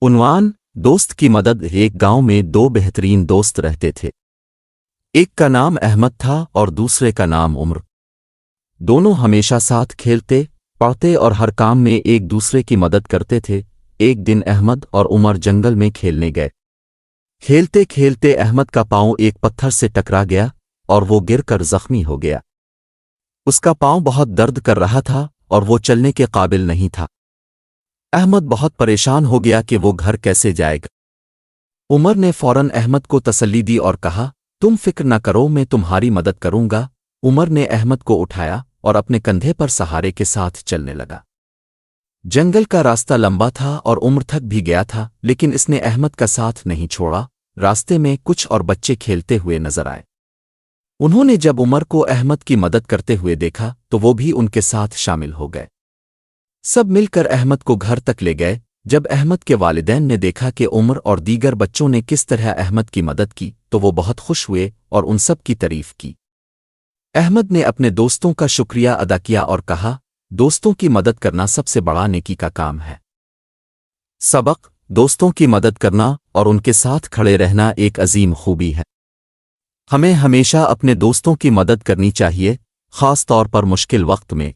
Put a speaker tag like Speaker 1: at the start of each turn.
Speaker 1: عنوان: دوست کی مدد۔ ایک گاؤں میں دو بہترین دوست رہتے تھے۔ ایک کا نام احمد تھا اور دوسرے کا نام عمر۔ دونوں ہمیشہ ساتھ کھیلتے، پڑھتے اور ہر کام میں ایک دوسرے کی مدد کرتے تھے۔ ایک دن احمد اور عمر جنگل میں کھیلنے گئے۔ کھیلتے کھیلتے احمد کا پاؤں ایک پتھر سے ٹکرا گیا اور وہ گر کر زخمی ہو گیا۔ اس کا پاؤں بہت درد کر رہا تھا اور وہ چلنے کے قابل نہیں تھا۔ احمد بہت پریشان ہو گیا کہ وہ گھر کیسے جائے گا۔ عمر نے فوراً احمد کو تسلی دی اور کہا، تم فکر نہ کرو، میں تمہاری مدد کروں گا۔ عمر نے احمد کو اٹھایا اور اپنے کندھے پر سہارے کے ساتھ چلنے لگا۔ جنگل کا راستہ لمبا تھا اور عمر تھک بھی گیا تھا، لیکن اس نے احمد کا ساتھ نہیں چھوڑا۔ راستے میں کچھ اور بچے کھیلتے ہوئے نظر آئے۔ انہوں نے جب عمر کو احمد کی مدد کرتے ہوئے دیکھا تو وہ بھی ان کے ساتھ شامل ہو گئے۔ سب مل کر احمد کو گھر تک لے گئے۔ جب احمد کے والدین نے دیکھا کہ عمر اور دیگر بچوں نے کس طرح احمد کی مدد کی تو وہ بہت خوش ہوئے اور ان سب کی تعریف کی۔ احمد نے اپنے دوستوں کا شکریہ ادا کیا اور کہا، دوستوں کی مدد کرنا سب سے بڑا نیکی کا کام ہے۔ سبق: دوستوں کی مدد کرنا اور ان کے ساتھ کھڑے رہنا ایک عظیم خوبی ہے۔ ہمیں ہمیشہ اپنے دوستوں کی مدد کرنی چاہیے، خاص طور پر مشکل وقت میں۔